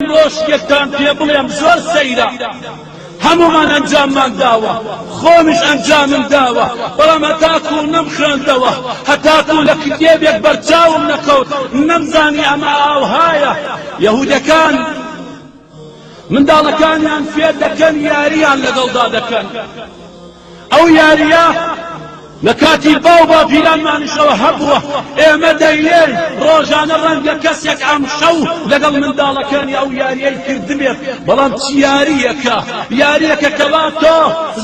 ئەمڕۆش یەکتان پێ بڵێم زۆر سەیرە هەمومان ئەنجاممان داوە خۆمیش ئەنجامم داوە بەڵام هەتاکو نەمخوێندەوە هەتاکو لە کتێبێک بەرچاوم نەکەوت نەمزانی ئەمە ئاوهایە یەهودەکان منداڵەکانیان فێر دەکەن یاریان لەگەڵدا دەکەن ئەو یاریە لە کاتی باو باپیرانمانیشەوە هەبووە ئێمە دەیلێن ڕۆژانە ڕەنگە کەسێک ئەم شەو لەگەڵ منداڵەکانی ئەو یاریەی کردبێت بەڵام چ یاریەکە کەوا تۆ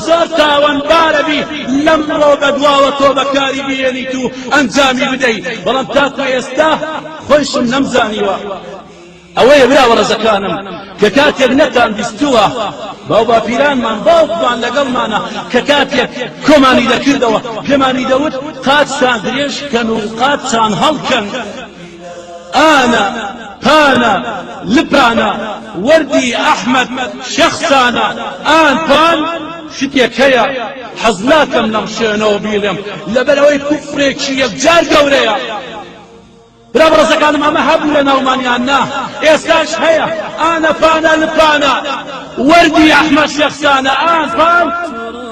زۆر تاوانبارەبی لەمڕۆ بەدواوە تۆ بەکاری بێنیت و ئەنجامی بدەیت بەڵام تاکو ئێستا خۆیشم نەمزانیوە ئەوەیە براوەڕەزەکانم کە کاتێک نەتان بیستووە باو باپیرانمان باوکمان لەگەڵمانە کە کاتێک کۆمانی دەکردەوە پێمانی دەوت قاچتان درێژکەن و قاچتان هەڵکەن ئانە پانە لپانە وەردی ئەحمەد شەخسانە ئان پان شتێک هەیە حەز ناکەم لەم شوێنەوە بیڵێم لەبەرەوەی کوفرێکی یەکجار گەورەیە برابڕزەکانم ئەمە هەبوو لە ناومانیان نا ئێستاش هەیە ئانە پانە لپانە وەردی ئەحمەد شەخسانە ئان پان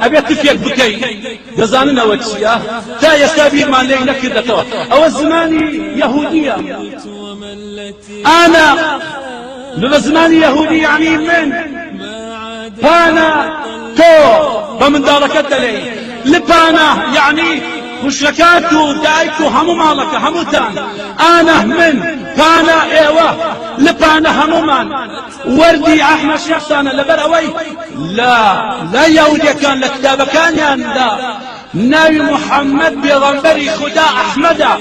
ئەبێت تفێک بکەی دەزانن ئەوە چییە تا ئێستا بیرمان لێی نەکردەتەوە ئەوە زمانی یەهودیە ئانە لە زمانی یەهودی یعنی من پانە تۆ بە منداڵەکەت دەڵێی لپانە یعنی خوشەکات و دایک و هەموو ماڵەکە هەمووتان ئانە من پانە ئێوە لپانە هەمومان وەردی ئەحمەد شەخسانە لەبەر ئەوەی لا یەهودیەکان لە کتابەکانیاندا ناوی محەممەد پێغەمبەری خوددا ئەحمەدە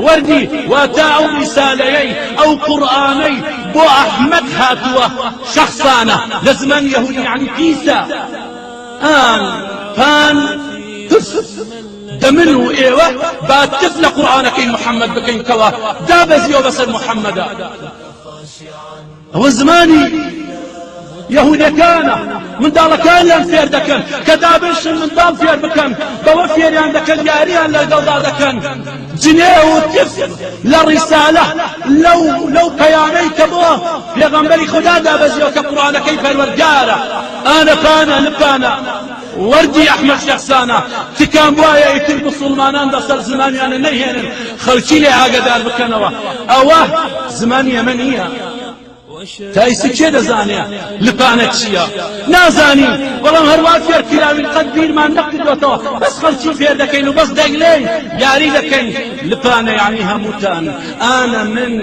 وەردی واتە ئەو ریسالەیەی ئەو قورئانەی بۆ ئەحمەد هاتووە شەخسانە لە زمانی یەهودی یعنی پیسە ئان پان دمن و ئێوە با تف لە قورئانەکەی محەممەد بکەین کەوا دابەزیەوە بەسەر محەممەدە ئەوە زمانی یەهودەکانە منداڵەکانیان فێر دەکەن کە دابشن منداڵ فێر بکەن بەوە فێریان دەکەن یاریان لەگەڵدا دەکەن جنێ و تف لە ڕیسالە لەو پەیامەی کە بۆ پێغەمبەری خوددا دابەزیەوە کە قورئانەکەی پەروەردگارە ئانە پانە لپانە وەردی ئەحمەد شەخسانە تکام وایە ئیتر موسڵمانان بەسەر زمانیانە نەهێنن خەڵکی لێ ئاگادار بکەنەوە ئەوە زمانی ئەمە نییە تایسی کێ دەزانێ لپانە چییە نازانین بەڵام هەروە فێرکراوین قەت بیرمان نەکردوێتەوە بەس خەڵکی فێر دەکەین و بەس دەیڵێین یاری دەکەین لپانە یعنی هەمووتان ئانە من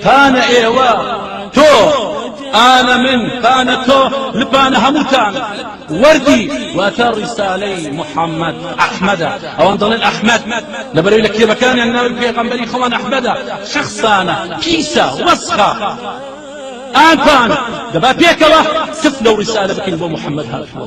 پانە ئێوە تۆ ئانە من پانە تۆ لپانە هەمووتان وەردی واتە ڕیسالەی محەممەد ئەحمەدە ئەوان دەڵێن ئەحمەد لەبەرەوەی لە کتێبەکانیان ناوی پێغەمبەری خۆمان ئەحمەدە شەخسانە کیسە وەسخە ئان پان دەبا پێکەوە سف لەو ڕیسالە بکەین بۆ محەممەد هاتووە